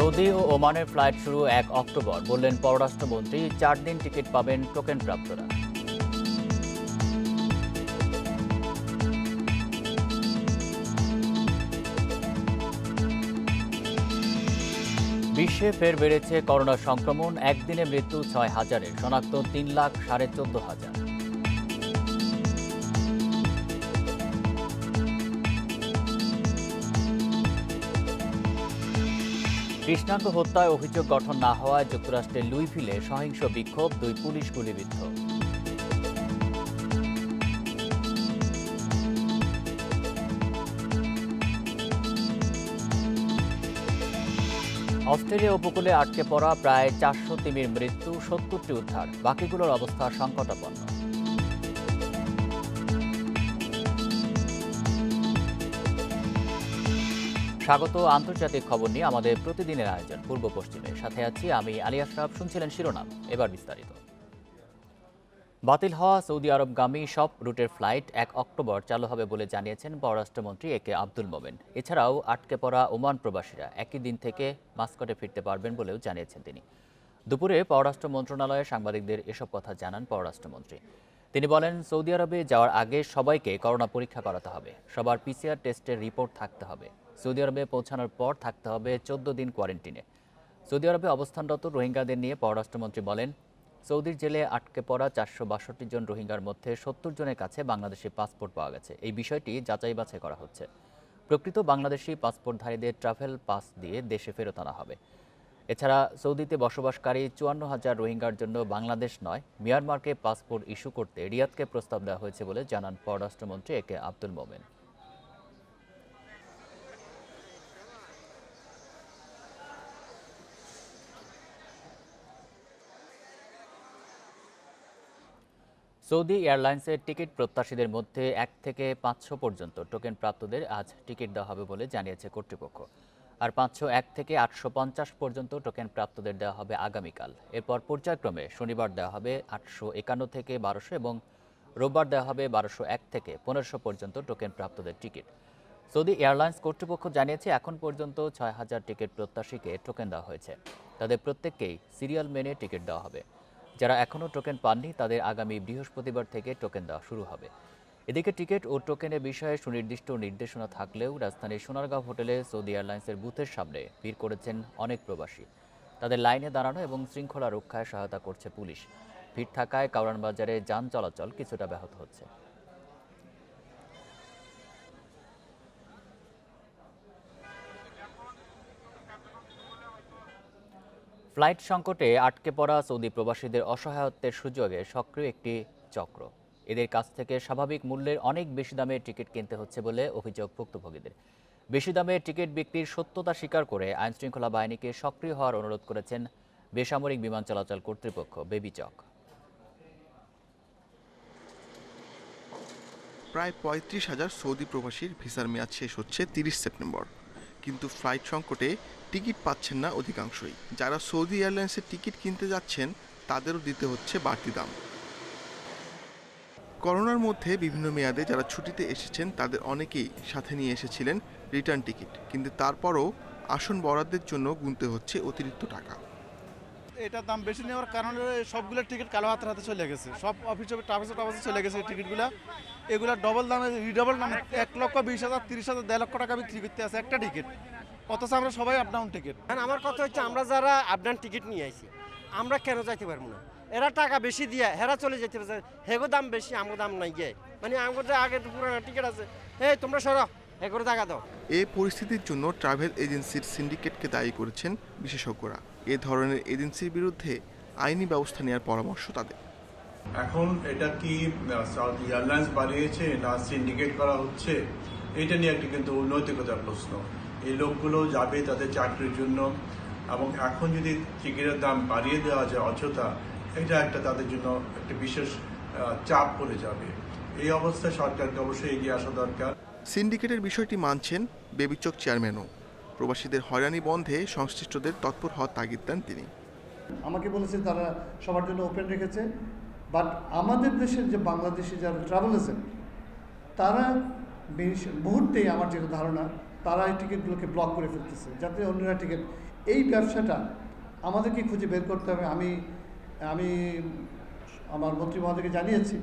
Saudi ও ওমানের flight শুরু 1 October, বললেন পররাষ্ট্রমন্ত্রী। 4 দিন টিকিট পাবেন টোকেন প্রাপ্তরা। বিশ্বে ফের বেড়েছে করোনা সংক্রমণ। একদিনে মৃত্যু 6,000-এর, শনাক্ত 3,14,500। কৃষ্ণাঙ্গ হত্যায় অভিযোগ গঠন না হওয়ায় যুক্তরাষ্ট্রের লুইভিলে সহিংস বিক্ষোভ, 2 পুলিশ গুলিবিদ্ধ। অস্ট্রেলিয়া উপকূলে আটকে পড়া প্রায় 400 তিমির মৃত্যু, 70টি উদ্ধার, বাকিগুলোর অবস্থা সংকটাপন্ন। স্বাগত আন্তর্জাতিক খবর নিয়ে আমাদের প্রতিদিনের আয়োজন পূর্ব পশ্চিমে। সাথে আছি আমি আলী আশরাফ। শুনছিলেন শিরোনাম, এবার বিস্তারিত। বাতিল হওয়া সৌদি আরবগামী সব রুটের ফ্লাইট 1 অক্টোবর চালু হবে বলে জানিয়েছেন পররাষ্ট্রমন্ত্রী একে আব্দুল মোমেন। এছাড়াও আটকে পড়া ওমান প্রবাসীরা একই দিন থেকে মাস্কটে ফিরতে পারবেন বলেও জানিয়েছেন তিনি। দুপুরে পররাষ্ট্র মন্ত্রণালয়ে সাংবাদিকদের এসব কথা জানান পররাষ্ট্রমন্ত্রী। তিনি বলেন, সৌদি আরবে যাওয়ার আগে সবাইকে করোনা পরীক্ষা করাতে হবে, সবার পিসিআর টেস্টের রিপোর্ট থাকতে হবে। সৌদি আরবে পৌঁছানোর পর থাকতে হবে 14 দিন কোয়ারেন্টিনে। সৌদি আরবে অবস্থানরত রোহিঙ্গাদের নিয়ে পররাষ্ট্রমন্ত্রী বলেন, সৌদির জেলে আটকে পড়া 462 জন রোহিঙ্গার মধ্যে 70 জনের কাছে বাংলাদেশি পাসপোর্ট পাওয়া গেছে। এই বিষয়টি যাচাই বাছাই করা হচ্ছে। প্রকৃত বাংলাদেশি পাসপোর্টধারীদের ট্রাভেল পাস দিয়ে দেশে ফেরত আনা হবে। এছাড়া সৌদিতে বসবাসকারী 54,000 রোহিঙ্গার জন্য বাংলাদেশ নয়, মিয়ানমারকে পাসপোর্ট ইস্যু করতে রিয়াদকে প্রস্তাব দেওয়া হয়েছে বলে জানান পররাষ্ট্রমন্ত্রী একে আব্দুল মোমেন। সৌদি এয়ারলাইন্সের টিকিট প্রত্যাশীদের মধ্যে 1 থেকে 500 পর্যন্ত টোকেন প্রাপ্তদের আজ টিকিট দেওয়া হবে বলে জানিয়েছে কর্তৃপক্ষ। আর 501 থেকে 850 পর্যন্ত টোকেন প্রাপ্তদের দেওয়া হবে আগামীকাল। এরপর পর্যায়ক্রমে শনিবার দেওয়া হবে 851 থেকে 1200 এবং রোববার দেওয়া হবে 1201 থেকে 1500 পর্যন্ত টোকেন প্রাপ্তদের টিকিট। সৌদি এয়ারলাইন্স কর্তৃপক্ষ জানিয়েছে, এখন পর্যন্ত 6,000 টিকিট প্রত্যাশীকে টোকেন দেওয়া হয়েছে। তাদের প্রত্যেককেই সিরিয়াল মেনে টিকিট দেওয়া হবে। যারা এখনও টোকেন পাননি তাদের আগামী বৃহস্পতিবার থেকে টোকেন দেওয়া শুরু হবে। এদিকে টিকিট ও টোকেনের বিষয়ে সুনির্দিষ্ট নির্দেশনা থাকলেও রাজধানীর সোনারগাঁও হোটেলে সৌদি এয়ারলাইন্সের বুথের সামনে ভিড় করেছেন অনেক প্রবাসী। তাদের লাইনে দাঁড়ানো এবং শৃঙ্খলা রক্ষায় সহায়তা করছে পুলিশ। ভিড় থাকায় কারওয়ান বাজারে যান চলাচল কিছুটা ব্যাহত হচ্ছে। ফ্লাইট সংকটে আটকে পড়া সৌদি প্রবাসীদের অসহায়ত্বের সুযোগে সক্রিয় একটি চক্র। এদের কাছ থেকে স্বাভাবিক মূল্যের অনেক বেশি দামে টিকিট কিনতে হচ্ছে বলে অভিযোগ ভুক্তভোগীদের। বেশি দামে টিকিট বিক্রির সত্যতা স্বীকার করে আইনশৃঙ্খলা বাহিনীকে সক্রিয় হওয়ার অনুরোধ করেছেন বেসামরিক বিমান চলাচল কর্তৃপক্ষ বেবিচক। প্রায় 35,000 সৌদি প্রবাসীর ভিসার মেয়াদ শেষ হচ্ছে 30 সেপ্টেম্বর, কিন্তু ফ্লাইট সংকটে টিকিট পাচ্ছেন না অধিকাংশই। যারা সৌদি এয়ারলাইন্সের টিকিট কিনতে যাচ্ছেন তাদেরও দিতে হচ্ছে বাড়তি দাম। করোনার মধ্যে বিভিন্ন মেয়াদে যারা ছুটিতে এসেছেন তাদের অনেকেই সাথে নিয়ে এসেছিলেন রিটার্ন টিকিট, কিন্তু তারপরও আসন বরাদ্দের জন্য গুনতে হচ্ছে অতিরিক্ত টাকা। এটার দাম বেশি নেওয়ার কারণে সবগুলো টিকিট কালো হাতে চলে গেছে, সব অফিসে ট্রাভেলসে চলে গেছে টিকিটগুলো। এগুলো ডবল দামে রিডবল দামে 1,20,000 30,000 1.5 লক্ষ টাকা বিক্রি করতে আছে একটা টিকিট, অথচ আমরা সবাই আপ ডাউন টিকিট। আমার কথা হচ্ছে, আমরা যারা আপ ডাউন টিকিট নিয়ে আইছি আমরা কেন যাইতে পারবো না? এরা টাকা বেশি দিয়ে হেরা চলে যেতে পারছে, হেগো দাম বেশি আমগো দাম নাই গিয়ে, মানে আমাদের আগে তো পুরানো টিকিট আছে, এই তোমরা সরো হেগোর টাকা দাও। এই পরিস্থিতির জন্য ট্রাভেল এজেন্সির সিন্ডিকেটকে দায়ী করেছেন বিশেষজ্ঞরা। এ ধরনের এজেন্সির বিরুদ্ধে আইনি ব্যবস্থা নেওয়ার পরামর্শ তাদের। এখন এটা কি সৌদি এয়ারলাইন্স বানিয়েছে না সিন্ডিকেট করা হচ্ছে, এটা নিয়ে একটা কিন্তু নৈতিকতার প্রশ্ন। এই লোকগুলো যাবে তাদের চাকরির জন্য, এবং এখন যদি টিকিটের দাম বাড়িয়ে দেওয়া যায় অযথা, এটা একটা তাদের জন্য একটা বিশেষ চাপ পড়ে যাবে। এই অবস্থায় সরকারকে অবশ্যই এগিয়ে আসা দরকার। সিন্ডিকেটের বিষয়টি মানছেন বেবিচক চেয়ারম্যানও। প্রবাসীদের হয়রানি বন্ধে সংশ্লিষ্টদের তৎপর হওয়ার তাগিদ দেন তিনি। আমাকে বলেছে তারা সবার জন্য ওপেন রেখেছে, বাট আমাদের দেশের যে বাংলাদেশি যারা ট্রাভেল এজেন্ট তারা মুহূর্তেই, আমার যেটা ধারণা, তারা এই টিকিটগুলোকে ব্লক করে ফেলতেছে যাতে অন্যরা টিকিট এই ব্যবসাটা আমাদেরকে খুঁজে বের করতে হবে। আমি আমার মন্ত্রী মহোদয়কে জানিয়েছি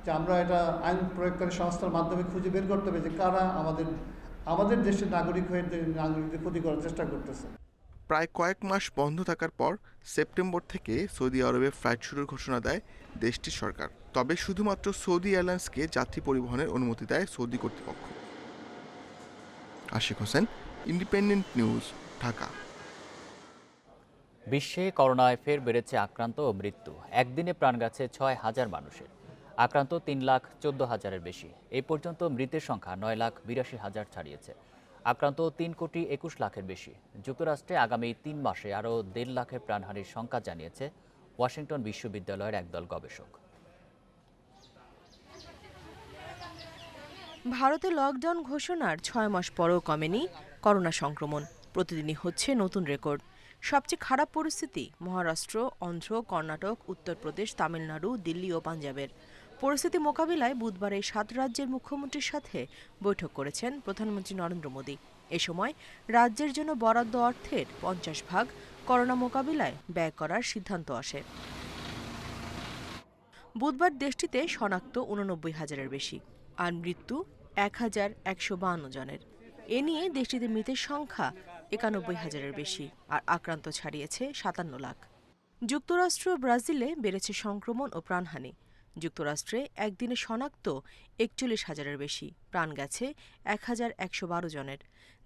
যে আমরা এটা আইন প্রয়োগকারী সংস্থার মাধ্যমে খুঁজে বের করতে হবে যে কারা আমাদের দেশের নাগরিক হয়ে নাগরিকদের ক্ষতি করার চেষ্টা করতেছে। প্রায় কয়েক মাস বন্ধ থাকার পর সেপ্টেম্বর থেকে সৌদি আরবে ফ্লাইট শুরুর ঘোষণা দেয় দেশটির সরকার। তবে শুধুমাত্র সৌদি এয়ারলাইন্সকে যাত্রী পরিবহনের অনুমতি দেয় সৌদি কর্তৃপক্ষ। Ashik Hossain, Independent News, Dhaka. বিশ্বে করোনায় ফের বেড়েছে আক্রান্ত ও মৃত্যু। একদিনে প্রাণ গেছে 6,000 মানুষের। আক্রান্ত 3,14,000-এর বেশি। এই পর্যন্ত মৃতের সংখ্যা 9,82,000 ছাড়িয়েছে। আক্রান্ত 3,21,00,000-এর বেশি। যুক্তরাষ্ট্রে আগামী 3 মাসে আরও 1.5 লাখের প্রাণহানির সংখ্যা জানিয়েছে ওয়াশিংটন বিশ্ববিদ্যালয়ের একদল গবেষক। ভারতে লকডাউন ঘোষণার 6 মাস পরেও কমেনি করোনা সংক্রমণ। প্রতিদিনই হচ্ছে নতুন রেকর্ড। সবচেয়ে খারাপ পরিস্থিতি মহারাষ্ট্র, অন্ধ্র, কর্ণাটক, উত্তরপ্রদেশ, তামিলনাড়ু, দিল্লি ও পাঞ্জাবের। পরিস্থিতি মোকাবিলায় বুধবার এই 7 রাজ্যের মুখ্যমন্ত্রীর সাথে বৈঠক করেছেন প্রধানমন্ত্রী নরেন্দ্র মোদী। এ সময় রাজ্যের জন্য বরাদ্দ অর্থের 50% করোনা মোকাবিলায় ব্যয় করার সিদ্ধান্ত আসে। বুধবার দেশটিতে শনাক্ত 89,000-এর বেশি, আর মৃত্যু 1,152 জনের। এ নিয়ে দেশটিতে মৃতের সংখ্যা 91,000-এর বেশি, আর আক্রান্ত ছাড়িয়েছে 57 লাখ। যুক্তরাষ্ট্র ও ব্রাজিলে বেড়েছে সংক্রমণ ও প্রাণহানি। যুক্তরাষ্ট্রে একদিনে শনাক্ত 41,000-এর বেশি, প্রাণ গেছে 1,112 জনের।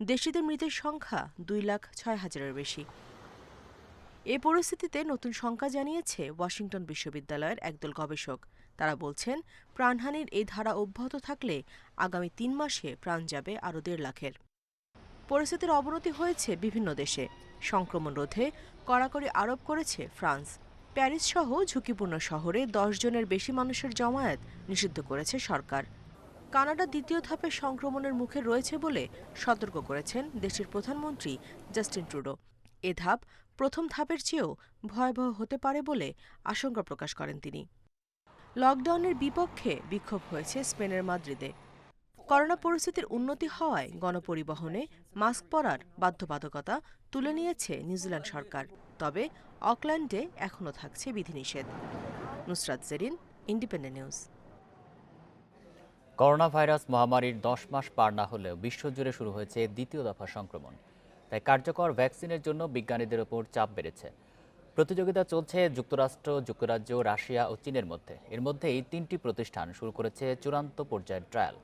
দেশটিতে মৃতের সংখ্যা 2,06,000-এর বেশি। এ পরিস্থিতিতে নতুন সংখ্যা জানিয়েছে ওয়াশিংটন বিশ্ববিদ্যালয়ের একদল গবেষক। তারা বলছেন, প্রাণহানির এই ধারা অব্যাহত থাকলে আগামী 3 মাসে প্রাণ যাবে আরও 1.5 লাখের। পরিস্থিতির অবনতি হয়েছে বিভিন্ন দেশে। সংক্রমণ রোধে কড়াকড়ি আরোপ করেছে ফ্রান্স। প্যারিস সহ ঝুঁকিপূর্ণ শহরে 10 জনের বেশি মানুষের জমায়েত নিষিদ্ধ করেছে সরকার। কানাডা দ্বিতীয় ধাপে সংক্রমণের মুখে রয়েছে বলে সতর্ক করেছেন দেশটির প্রধানমন্ত্রী জাস্টিন ট্রুডো। এ ধাপ প্রথম ধাপের চেয়েও ভয়াবহ হতে পারে বলে আশঙ্কা প্রকাশ করেন তিনি। লকডাউনের বিপক্ষে বিক্ষোভ হয়েছে স্পেনের মাদ্রিদে। করোনা পরিস্থিতির উন্নতি হওয়ায় গণপরিবহনে মাস্ক পরার বাধ্যবাধকতা তুলে নিয়েছে নিউজিল্যান্ড সরকার। তবে অকল্যান্ডে এখনও থাকছে বিধিনিষেধ। Nusrat Jerin, Independent News. Corona virus মহামারীর 10 মাস পার না হলেও বিশ্বজুড়ে শুরু হয়েছে দ্বিতীয় দফা সংক্রমণ। তাই কার্যকর ভ্যাকসিনের জন্য বিজ্ঞানীদের ওপর চাপ বেড়েছে। প্রতিযোগিতা চলছে যুক্তরাষ্ট্র, যুক্তরাজ্য, রাশিয়া ও চীনের মধ্যে। এর মধ্যেই 3টি প্রতিষ্ঠান শুরু করেছে চূড়ান্ত পর্যায়ের ট্রায়াল।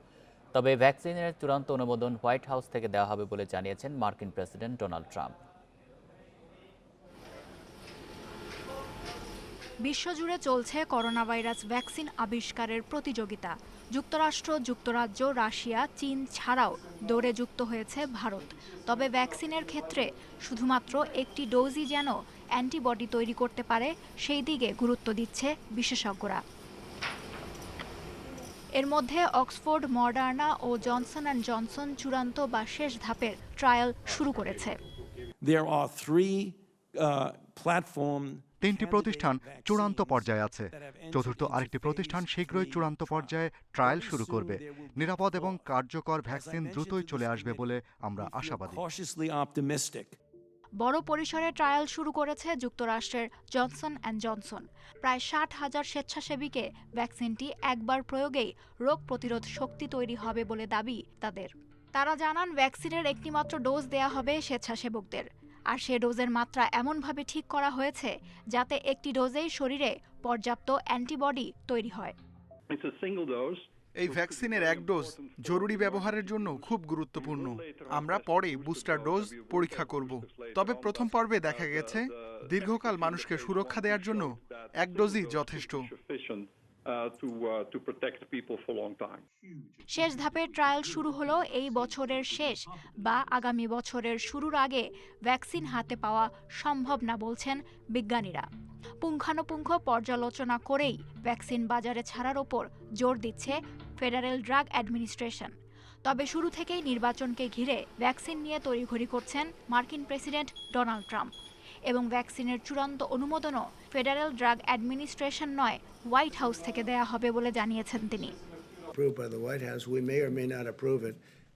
তবে ভ্যাকসিনের চূড়ান্ত অনুমোদন হোয়াইট হাউস থেকে দেওয়া হবে বলে জানিয়েছেন মার্কিন প্রেসিডেন্ট ডোনাল্ড ট্রাম্প। বিশ্বজুড়ে চলছে করোনা ভাইরাস ভ্যাকসিন আবিষ্কারের প্রতিযোগিতা। যুক্তরাষ্ট্র, যুক্তরাজ্য, রাশিয়া, চীন ছাড়াও দৌড়ে যুক্ত হয়েছে ভারত। তবে ভ্যাকসিনের ক্ষেত্রে শুধুমাত্র একটি ডোজই যেন অ্যান্টিবডি তৈরি করতে পারে সেই দিকে গুরুত্ব দিচ্ছে বিশেষজ্ঞরা। এর মধ্যে অক্সফোর্ড, মডার্না ও জনসন অ্যান্ড জনসন চূড়ান্ত বা শেষ ধাপের ট্রায়াল শুরু করেছে। তিনটি প্রতিষ্ঠান চূড়ান্ত পর্যায়ে আছে। চতুর্থ আরেকটি প্রতিষ্ঠান শীঘ্রই চূড়ান্ত পর্যায়ে ট্রায়াল শুরু করবে। নিরাপদ এবং কার্যকর ভ্যাকসিন দ্রুতই চলে আসবে বলে আমরা আশাবাদী। বড় পরিসরে ট্রায়াল শুরু করেছে যুক্তরাষ্ট্রের জনসন অ্যান্ড জনসন। প্রায় 60,000 স্বেচ্ছাসেবীকে ভ্যাকসিনটি একবার প্রয়োগেই রোগ প্রতিরোধ শক্তি তৈরি হবে বলে দাবি তাদের। তারা জানান, ভ্যাকসিনের একটিমাত্র ডোজ দেয়া হবে স্বেচ্ছাসেবকদের। আর সে ডোজের মাত্রা এমনভাবে ঠিক করা হয়েছে যাতে একটি ডোজেই শরীরে পর্যাপ্ত অ্যান্টিবডি তৈরি হয়। এই ভ্যাকসিনের এক ডোজ জরুরি ব্যবহারের জন্য খুব গুরুত্বপূর্ণ। আমরা পরে বুস্টার ডোজ পরীক্ষা করব। তবে প্রথম পর্বে দেখা গেছে দীর্ঘকাল মানুষকে সুরক্ষা দেওয়ার জন্য এক ডোজই যথেষ্ট। শেষ ধাপের ট্রায়াল শুরু হলো এই বছরের শেষ বা আগামী বছরের শুরুর আগে ভ্যাকসিন হাতে পাওয়া সম্ভব না বলছেন বিজ্ঞানীরা। পুঙ্খানুপুঙ্খ পর্যালোচনা করেই ভ্যাকসিন বাজারে ছাড়ার ওপর জোর দিচ্ছে ফেডারেল ড্রাগ অ্যাডমিনিস্ট্রেশন। তবে শুরু থেকেই নির্বাচনকে ঘিরে ভ্যাকসিন নিয়ে তড়িঘড়ি করছেন মার্কিন প্রেসিডেন্ট ডোনাল্ড ট্রাম্প। এবং ভ্যাকসিনের চূড়ান্ত অনুমোদনও ফেডারেল ড্রাগ অ্যাডমিনিস্ট্রেশন নয়, হোয়াইট হাউস থেকে দেয়া হবে বলে জানিয়েছেন তিনি।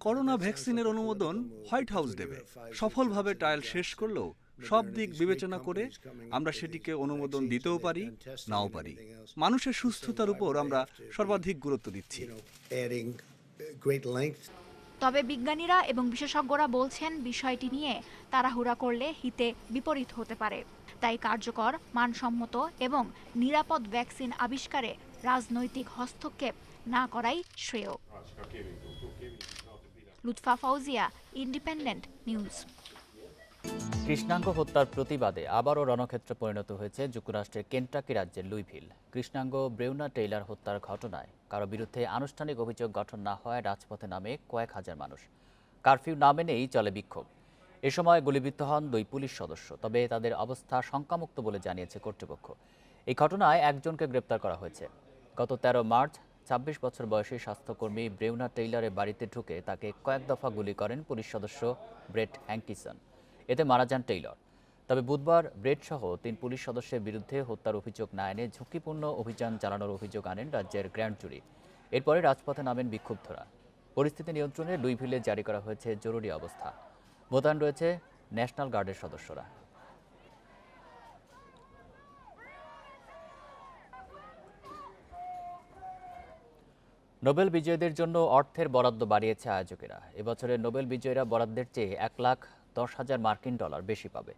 করোনা ভ্যাকসিনের অনুমোদন হোয়াইট হাউস দেবে। সফলভাবে ট্রায়াল শেষ করলেও সব দিক বিবেচনা করে আমরা সেটিকে অনুমোদন দিতেও পারি, নাও পারি। মানুষের সুস্থতার উপর আমরা সর্বাধিক গুরুত্ব দিচ্ছি। তবে বিজ্ঞানীরা এবং বিশেষজ্ঞরা বলছেন বিষয়টি নিয়ে তাড়াহুড়া করলে হিতে বিপরীত হতে পারে। তাই কার্যকর, মানসম্মত এবং নিরাপদ ভ্যাকসিন আবিষ্কারে রাজনৈতিক হস্তক্ষেপ না করাই শ্রেয়। Lutfa Fauzia, independent news. কৃষ্ণাঙ্গ হত্যার প্রতিবাদে আবারও রণক্ষেত্রে পরিণত হয়েছে যুক্তরাষ্ট্রের কেন্টাকি রাজ্যের লুইভিল। কৃষ্ণাঙ্গ ব্রেওনা টেইলার হত্যার ঘটনায় কারো বিরুদ্ধে আনুষ্ঠানিক অভিযোগ গঠন না হওয়ায় রাজপথে নামে কয়েক হাজার মানুষ। কারফিউ না মেনেই চলে বিক্ষোভ। এ সময় গুলিবিদ্ধ হন 2 পুলিশ সদস্য, তবে তাদের অবস্থা শঙ্কামুক্ত বলে জানিয়েছে কর্তৃপক্ষ। এই ঘটনায় একজনকে গ্রেপ্তার করা হয়েছে। গত 13 মার্চ 26 বছর বয়সী স্বাস্থ্যকর্মী ব্রেওনা টেইলারের বাড়িতে ঢুকে তাকে কয়েক দফা গুলি করেন পুলিশ সদস্য ব্রেট হ্যাঙ্কিসন। এতে মারা যান টেইলর। তবে বুধবার ব্রেট সহ 3 পুলিশ সদস্যের বিরুদ্ধে হত্যার অভিযোগ না এনে ঝুঁকিপূর্ণ অভিযান চালানোর অভিযোগ আনেন রাজ্যের গ্র্যান্ড জুরি। এরপরে রাজপথে নামেন বিক্ষুব্ধরা। পরিস্থিতি নিয়ন্ত্রণে লুইভিলে জারি করা হয়েছে জরুরি অবস্থা। মোতায়েন রয়েছে ন্যাশনাল গার্ডের সদস্যরা। নোবেল বিজয়ীদের জন্য অর্থের বরাদ্দ বাড়িয়েছে আয়োজকেরা। এবছরের নোবেল বিজয়ীরা বরাদ্দের চেয়ে $1,10,000 মার্কিন বেশি পাবে।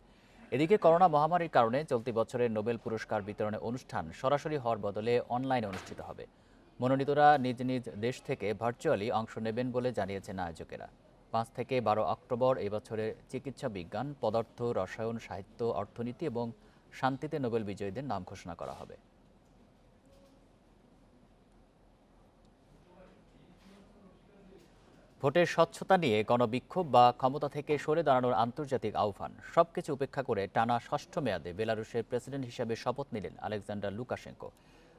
এদিকে করোনা মহামারীর কারণে চলতি বছরের নোবেল পুরস্কার বিতরণের অনুষ্ঠান সরাসরি হওয়ার বদলে অনলাইনে অনুষ্ঠিত হবে। মনোনীতরা নিজ নিজ দেশ থেকে ভার্চুয়ালি অংশ নেবেন বলে জানিয়েছেন আয়োজকেরা। 5 থেকে 12 অক্টোবর এবছরের চিকিৎসা বিজ্ঞান, পদার্থ, রসায়ন, সাহিত্য, অর্থনীতি এবং শান্তিতে নোবেল বিজয়ীদের নাম ঘোষণা করা হবে। ভোটের স্বচ্ছতা নিয়ে গণবিক্ষোভ বা ক্ষমতা থেকে সরে দাঁড়ানোর আন্তর্জাতিক আহ্বান সবকিছু উপেক্ষা করে টানা 6ষ্ঠ মেয়াদে বেলারুশের প্রেসিডেন্ট হিসেবে শপথ নিলেন আলেকজান্ডার লুকাশেঙ্কো।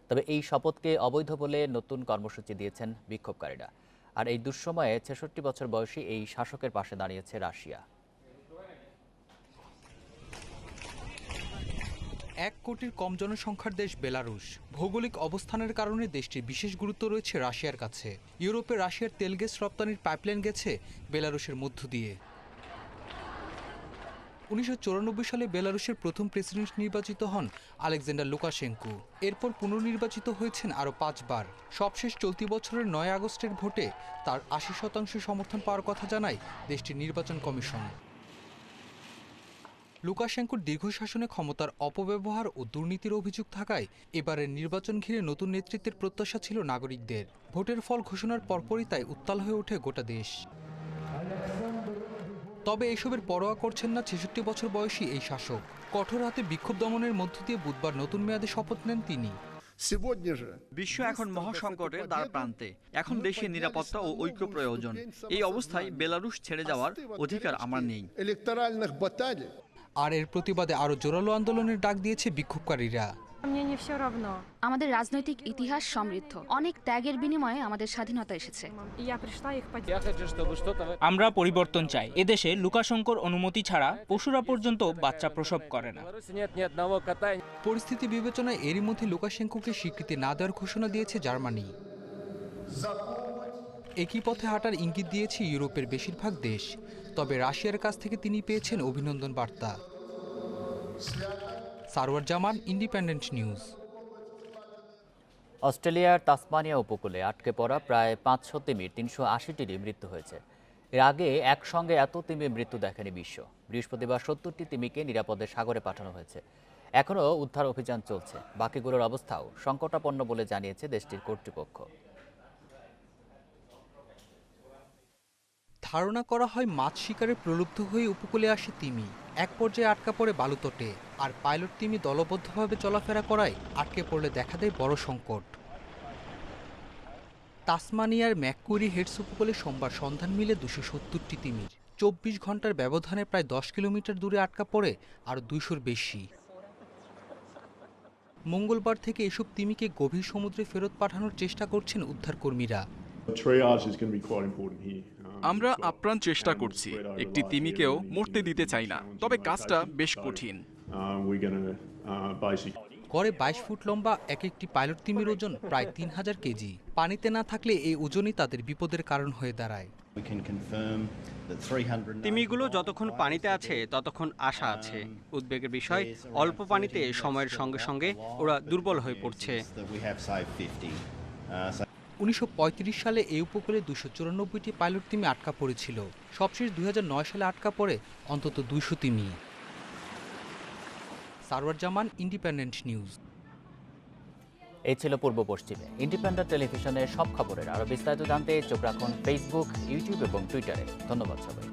তবে এই শপথকে অবৈধ বলে নতুন কর্মসূচি দিয়েছেন বিক্ষোভকারীরা। আর এই দুঃসময়ে 66 বছর বয়সী এই শাসকের পাশে দাঁড়িয়েছে রাশিয়া। 1 কোটির কম জনসংখ্যার দেশ বেলারুশ। ভৌগোলিক অবস্থানের কারণে দেশটির বিশেষ গুরুত্ব রয়েছে রাশিয়ার কাছে। ইউরোপে রাশিয়ার তেল গ্যাস রপ্তানির পাইপলাইন গেছে বেলারুশের মধ্য দিয়ে। 1994 সালে বেলারুশের প্রথম প্রেসিডেন্ট নির্বাচিত হন আলেকজান্ডার লুকাশেঙ্কো। এরপর পুনর্নির্বাচিত হয়েছেন আরও 5 বার। সবশেষ চলতি বছরের 9 আগস্টের ভোটে তার 80% সমর্থন পাওয়ার কথা জানায় দেশটির নির্বাচন কমিশন। লুকাশেঙ্কোর দীর্ঘ শাসনে ক্ষমতার অপব্যবহার ও দুর্নীতির অভিযোগ থাকায় এবারের নির্বাচন ঘিরে নতুন নেতৃত্বের প্রত্যাশা ছিল নাগরিকদের। ভোটের ফল ঘোষণার পরপরই তাই উত্তাল হয়ে ওঠে গোটা দেশ। তবে এসবের পরোয়া করছেন না 66 বছর বয়সী এই শাসক। কঠোর হাতে বিক্ষোভ দমনের মধ্য দিয়ে বুধবার নতুন মেয়াদে শপথ নেন তিনি। বিশ্ব এখন মহাসংকটের দ্বার প্রান্তে। এখন দেশের নিরাপত্তা ও ঐক্য প্রয়োজন। এই অবস্থায় বেলারুশ ছেড়ে যাওয়ার অধিকার আমার নেই। আর এর প্রতিবাদে আরও জোরালো আন্দোলনের ডাক দিয়েছে বিক্ষোভকারীরা। আমাদের রাজনৈতিক ইতিহাস সমৃদ্ধ। অনেক ত্যাগের বিনিময়ে আমাদের স্বাধীনতা এসেছে। আমরা পরিবর্তন চাই। এদেশে লুকাশেঙ্কোর অনুমতি ছাড়া পশুরা পর্যন্ত বাচ্চা প্রসব করে না। পরিস্থিতি বিবেচনায় এরই মধ্যে লুকাশেঙ্কোকে স্বীকৃতি না দেওয়ার ঘোষণা দিয়েছে জার্মানি। একই পথে হাঁটার ইঙ্গিত দিয়েছে ইউরোপের বেশিরভাগ দেশ। তবে রাশিয়ার কাছ থেকে তিনি পেয়েছেন অভিনন্দন বার্তা। সারওয়ার জামান, ইন্ডিপেন্ডেন্ট নিউজ। অস্ট্রেলিয়ার তাসমানিয়া উপকূলে আটকে পড়া প্রায় 500 তিমির 380টিরই মৃত্যু হয়েছে। এর আগে একসঙ্গে এত তিমির মৃত্যু দেখেনি বিশ্ব। বৃহস্পতিবার 70টি তিমিকে নিরাপদে সাগরে পাঠানো হয়েছে। এখনও উদ্ধার অভিযান চলছে। বাকিগুলোর অবস্থাও সংকটাপন্ন বলে জানিয়েছে দেশটির কর্তৃপক্ষ। ধারণা করা হয় মাছ শিকারে প্রলুব্ধ হয়ে উপকূলে আসে তিমি। এক পর্যায়ে আটকা পড়ে বালুতটে। আর পাইলট তিমি দলবদ্ধভাবে চলাফেরা করায় আটকে পড়লে দেখা দেয় বড় সংকট। তাসমানিয়ার ম্যাককুরি হেডস উপকূলে সোমবার সন্ধান মিলে 270টি তিমির। 24 ঘন্টার ব্যবধানে প্রায় 10 কিলোমিটার দূরে আটকা পড়ে আর 200-র বেশি। মঙ্গলবার থেকে এসব তিমিকে গভীর সমুদ্রে ফেরত পাঠানোর চেষ্টা করছেন উদ্ধারকর্মীরা। আমরা আপ্রাণ চেষ্টা করছি। একটি তিমিকেও মরতে দিতে চাই না, তবে কাজটা বেশ কঠিন। গড়ে 22 ফুট লম্বা এক একটি পাইলট তিমির ওজন প্রায় 3000 কেজি। পানিতে না থাকলে এই ওজনই তাদের বিপদের কারণ হয়ে দাঁড়ায়। তিমিগুলো যতক্ষণ পানিতে আছে ততক্ষণ আশা আছে। উদ্বেগের বিষয়, অল্প পানিতে সময়ের সঙ্গে সঙ্গে ওরা দুর্বল হয়ে পড়ছে। 1935 সালে এই উপকূলে 294টি পাইলট তিমি আটকা পড়েছিল। সবশেষ 2009 সালে আটকা পড়ে অন্তত 200 তিমি। সারওয়ার জামান, ইন্ডিপেন্ডেন্ট নিউজ। এই ছিল পূর্ব পশ্চিমে। ইন্ডিপেন্ডেন্ট টেলিভিশনের সব খবরের আরও বিস্তারিত জানতে চোখ রাখুন ফেসবুক, ইউটিউব এবং টুইটারে। ধন্যবাদ সবাই।